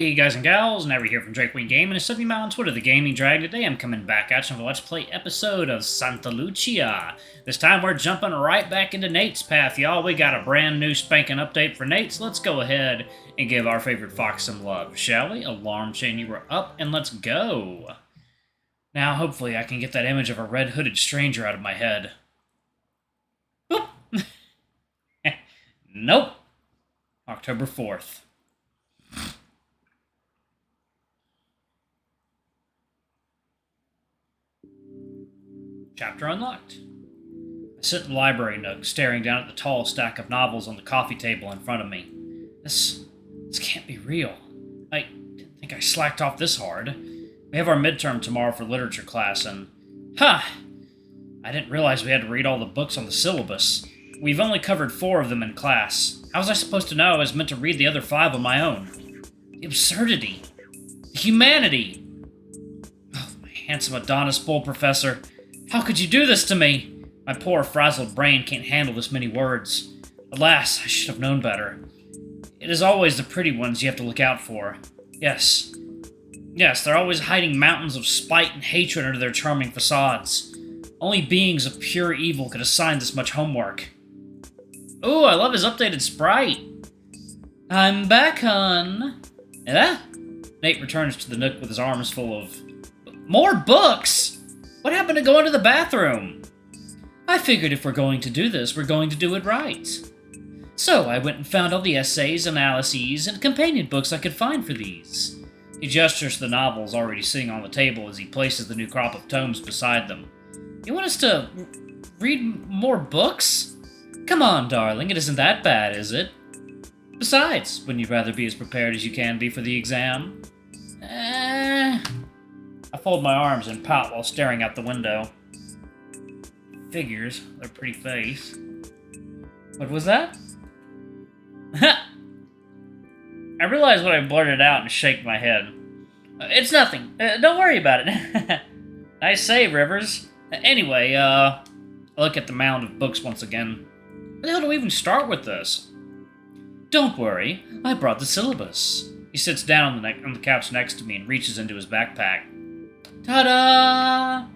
Hey guys and gals, Never here from Drake Wing Gaming and Sydney Mountain Twitter, the Gaming Drag. Today I'm coming back at you with a Let's Play episode of Santa Lucia. This time we're jumping right back into Nate's path, y'all. We got a brand new spanking update for Nate, so let's go ahead and give our favorite fox some love, shall we? Alarm chain, you were up, and let's go. Now hopefully I can get that image of a red-hooded stranger out of my head. Boop. Nope. October 4th. Chapter unlocked. I sit in the library nook, staring down at the tall stack of novels on the coffee table in front of me. This can't be real. I didn't think I slacked off this hard. We have our midterm tomorrow for literature class, and... I didn't realize we had to read all the books on the syllabus. We've only covered 4 of them in class. How was I supposed to know I was meant to read the other 5 on my own? The absurdity. The humanity. Oh, my handsome Adonis Bull professor. How could you do this to me? My poor, frazzled brain can't handle this many words. Alas, I should have known better. It is always the pretty ones you have to look out for. Yes, they're always hiding mountains of spite and hatred under their charming facades. Only beings of pure evil could assign this much homework. Ooh, I love his updated sprite. I'm back, hon. Nate returns to the nook with his arms full of... More books? What happened to going to the bathroom? I figured if we're going to do this, we're going to do it right. So I went and found all the essays, analyses, and companion books I could find for these. He gestures to the novels already sitting on the table as he places the new crop of tomes beside them. You want us to read more books? Come on, darling, it isn't that bad, is it? Besides, wouldn't you rather be as prepared as you can be for the exam? I fold my arms and pout while staring out the window. Figures, their pretty face. What was that? I realize what I blurted out and shake my head. It's nothing. Don't worry about it. Nice save, Rivers. Anyway, I look at the mound of books once again. Where the hell do we even start with this? Don't worry, I brought the syllabus. He sits down on the couch next to me and reaches into his backpack. Ta-da!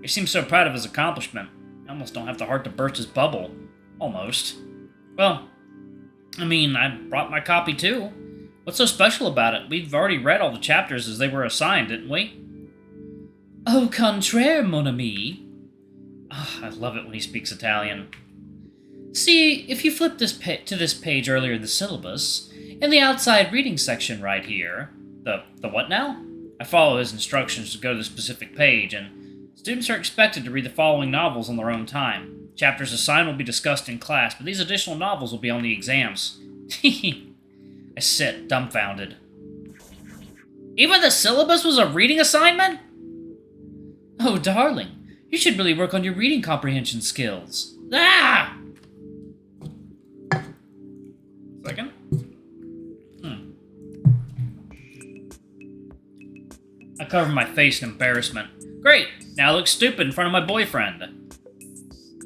He seems so proud of his accomplishment. I almost don't have the heart to burst his bubble. Almost. Well, I mean, I brought my copy too. What's so special about it? We've already read all the chapters as they were assigned, didn't we? Au contraire, mon ami. Oh, I love it when he speaks Italian. See, if you flip to this page earlier in the syllabus, in the outside reading section right here... The what now? I follow his instructions to go to the specific page, and students are expected to read the following novels on their own time. Chapters assigned will be discussed in class, but these additional novels will be on the exams. I sit, dumbfounded. Even the syllabus was a reading assignment? Oh, darling, you should really work on your reading comprehension skills. Ah! Second? I cover my face in embarrassment. Great! Now I look stupid in front of my boyfriend.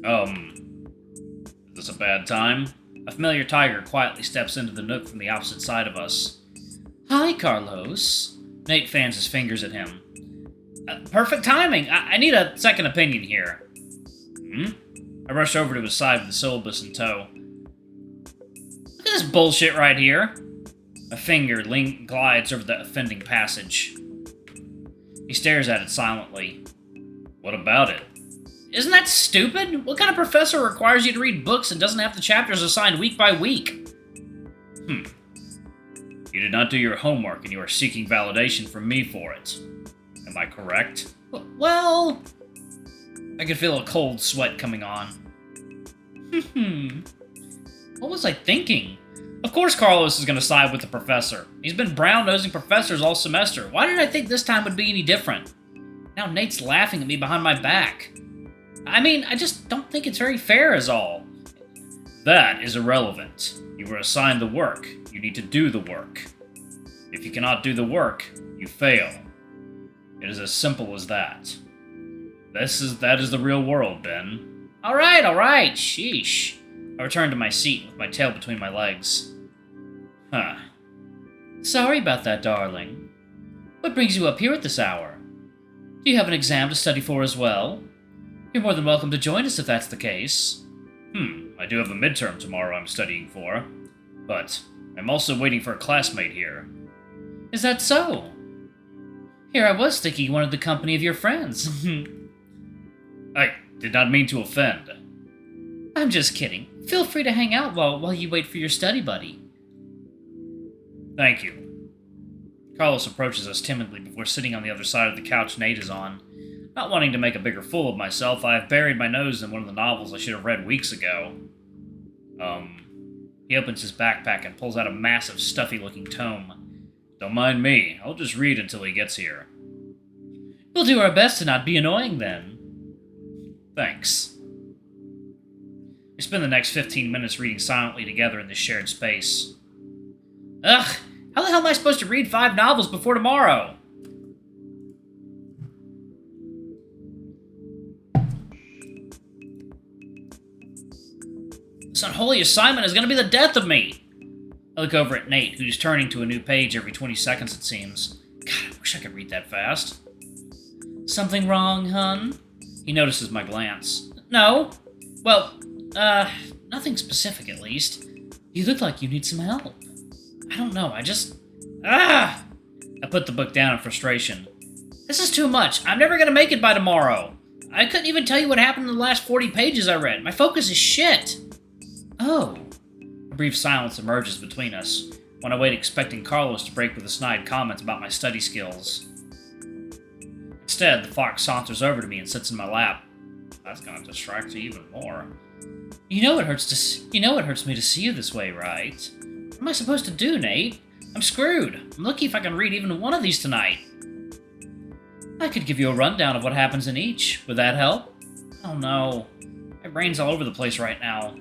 Is this a bad time? A familiar tiger quietly steps into the nook from the opposite side of us. Hi, Carlos. Nate fans his fingers at him. Perfect timing! I need a second opinion here. I rush over to his side with the syllabus in tow. Look at this bullshit right here. My finger glides over the offending passage. He stares at it silently. What about it? Isn't that stupid? What kind of professor requires you to read books and doesn't have the chapters assigned week by week? You did not do your homework and you are seeking validation from me for it. Am I correct? Well... I could feel a cold sweat coming on. What was I thinking? Of course Carlos is going to side with the professor. He's been brown-nosing professors all semester. Why did I think this time would be any different? Now Nate's laughing at me behind my back. I mean, I just don't think it's very fair is all. That is irrelevant. You were assigned the work. You need to do the work. If you cannot do the work, you fail. It is as simple as that. That is the real world, Ben. Alright, sheesh. I return to my seat with my tail between my legs. Sorry about that, darling. What brings you up here at this hour? Do you have an exam to study for as well? You're more than welcome to join us if that's the case. I do have a midterm tomorrow I'm studying for, but I'm also waiting for a classmate here. Is that so? Here I was thinking you wanted the company of your friends. I did not mean to offend. I'm just kidding. Feel free to hang out while you wait for your study buddy. Thank you. Carlos approaches us timidly before sitting on the other side of the couch Nate is on. Not wanting to make a bigger fool of myself, I have buried my nose in one of the novels I should have read weeks ago. He opens his backpack and pulls out a massive, stuffy-looking tome. Don't mind me, I'll just read until he gets here. We'll do our best to not be annoying, then. Thanks. We spend the next 15 minutes reading silently together in this shared space. Ugh! How the hell am I supposed to read 5 novels before tomorrow? This unholy assignment is going to be the death of me! I look over at Nate, who's turning to a new page every 20 seconds, it seems. God, I wish I could read that fast. Something wrong, hun? He notices my glance. No. Well, nothing specific, at least. You look like you need some help. I don't know, I put the book down in frustration. This is too much. I'm never going to make it by tomorrow. I couldn't even tell you what happened in the last 40 pages I read. My focus is shit. Oh. A brief silence emerges between us, when I wait expecting Carlos to break with a snide comment about my study skills. Instead, the fox saunters over to me and sits in my lap. That's gonna distract you even more. You know it hurts me to see you this way, right? What am I supposed to do, Nate? I'm screwed. I'm lucky if I can read even one of these tonight. I could give you a rundown of what happens in each. Would that help? Oh no. My brain's all over the place right now.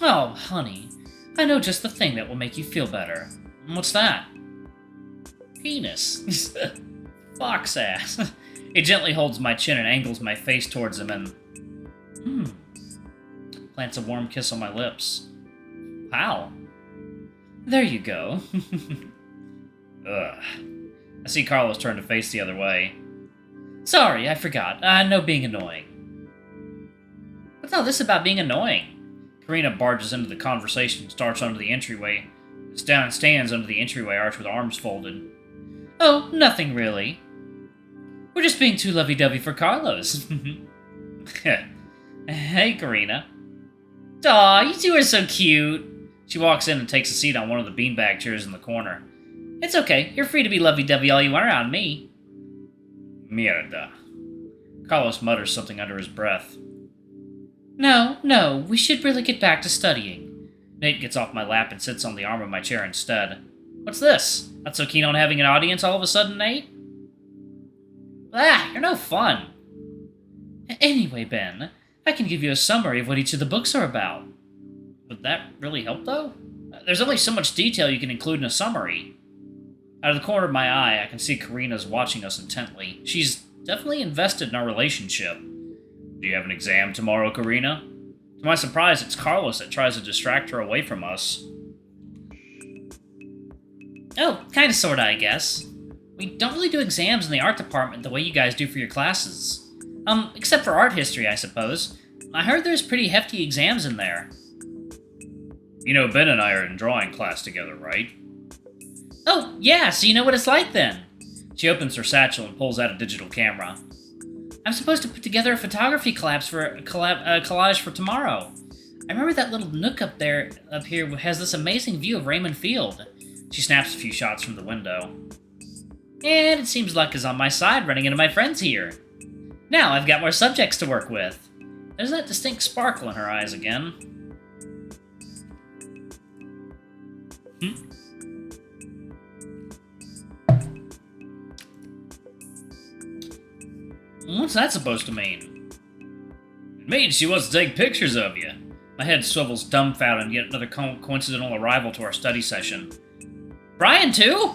Oh, honey. I know just the thing that will make you feel better. What's that? Penis. Fox ass. He gently holds my chin and angles my face towards him and... plants a warm kiss on my lips. Wow. There you go. Ugh. I see Carlos turn to face the other way. Sorry, I forgot. No being annoying. What's all this about being annoying? Karina barges into the conversation and starts under the entryway. Stands under the entryway arch with arms folded. Oh, nothing really. We're just being too lovey-dovey for Carlos. Hey, Karina. Aw, you two are so cute. She walks in and takes a seat on one of the beanbag chairs in the corner. It's okay. You're free to be lovey-dovey all you want around me. Mierda. Carlos mutters something under his breath. No, we should really get back to studying. Nate gets off my lap and sits on the arm of my chair instead. What's this? Not so keen on having an audience all of a sudden, Nate? You're no fun. Anyway, Ben, I can give you a summary of what each of the books are about. Would that really help, though? There's only so much detail you can include in a summary. Out of the corner of my eye, I can see Karina's watching us intently. She's definitely invested in our relationship. Do you have an exam tomorrow, Karina? To my surprise, it's Carlos that tries to distract her away from us. Oh, kinda sorta, I guess. We don't really do exams in the art department the way you guys do for your classes. Except for art history, I suppose. I heard there's pretty hefty exams in there. You know, Ben and I are in drawing class together, right? Oh, yeah, so you know what it's like then. She opens her satchel and pulls out a digital camera. I'm supposed to put together a photography collage for tomorrow. I remember that little nook up here has this amazing view of Raymond Field. She snaps a few shots from the window. And it seems luck is on my side running into my friends here. Now I've got more subjects to work with. There's that distinct sparkle in her eyes again. What's that supposed to mean? It means she wants to take pictures of you. My head swivels dumbfounded and yet another coincidental arrival to our study session. Brian, too?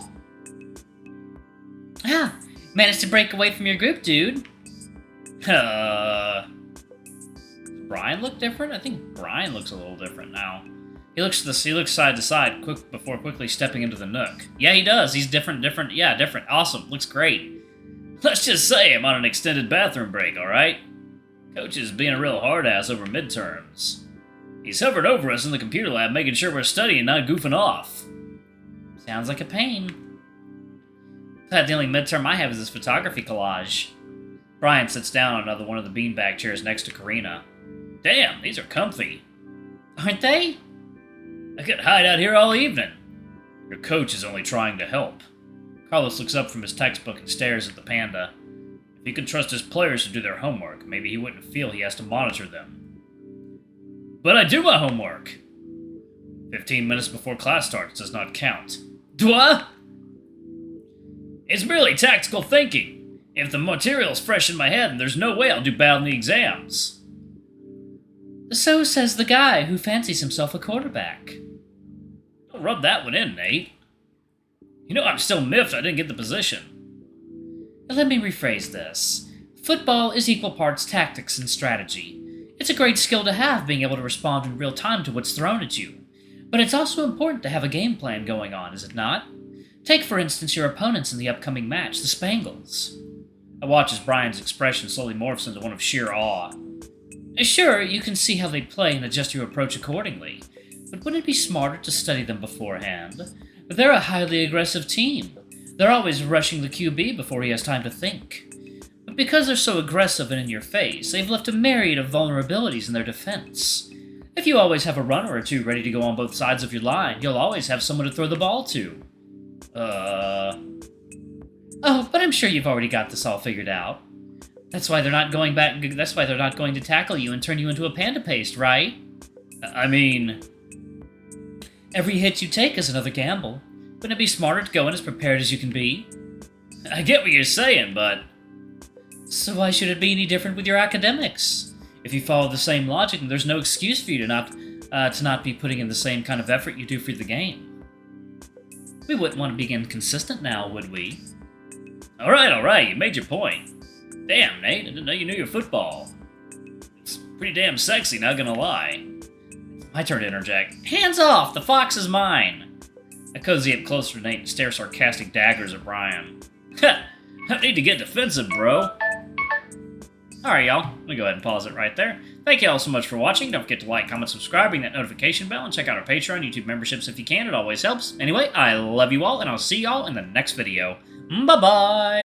Managed to break away from your group, dude. Does Brian look different? I think Brian looks a little different now. He looks side to side before quickly stepping into the nook. Yeah, he does. He's different. Yeah, different. Awesome. Looks great. Let's just say I'm on an extended bathroom break, alright? Coach is being a real hard-ass over midterms. He's hovered over us in the computer lab, making sure we're studying, not goofing off. Sounds like a pain. The only midterm I have is this photography collage. Brian sits down on another one of the beanbag chairs next to Karina. Damn, these are comfy. Aren't they? I could hide out here all evening. Your coach is only trying to help. Carlos looks up from his textbook and stares at the panda. If he could trust his players to do their homework, maybe he wouldn't feel he has to monitor them. But I do my homework. 15 minutes before class starts does not count. Do I? It's merely tactical thinking. If the material's fresh in my head, then there's no way I'll do bad in the exams. So says the guy who fancies himself a quarterback. Don't rub that one in, Nate. You know I'm still miffed I didn't get the position. Let me rephrase this. Football is equal parts tactics and strategy. It's a great skill to have, being able to respond in real time to what's thrown at you. But it's also important to have a game plan going on, is it not? Take, for instance, your opponents in the upcoming match, the Spangles. I watch as Brian's expression slowly morphs into one of sheer awe. Sure, you can see how they play and adjust your approach accordingly, but wouldn't it be smarter to study them beforehand? They're a highly aggressive team. They're always rushing the QB before he has time to think. But because they're so aggressive and in your face, they've left a myriad of vulnerabilities in their defense. If you always have a runner or two ready to go on both sides of your line, you'll always have someone to throw the ball to. Oh, but I'm sure you've already got this all figured out. That's why they're not going to tackle you and turn you into a panda paste, right? I mean, every hit you take is another gamble. Wouldn't it be smarter to go in as prepared as you can be? I get what you're saying, but... So why should it be any different with your academics? If you follow the same logic, then there's no excuse for you to not be putting in the same kind of effort you do for the game. We wouldn't want to be inconsistent now, would we? Alright, you made your point. Damn, Nate, I didn't know you knew your football. It's pretty damn sexy, not gonna lie. My turn to interject. Hands off! The fox is mine! I cozy up closer to Nate and stare sarcastic daggers at Brian. Ha! I need to get defensive, bro. Alright, y'all. I'm gonna go ahead and pause it right there. Thank you all so much for watching. Don't forget to like, comment, subscribe, ring that notification bell, and check out our Patreon, YouTube memberships if you can. It always helps. Anyway, I love you all, and I'll see y'all in the next video. Bye-bye!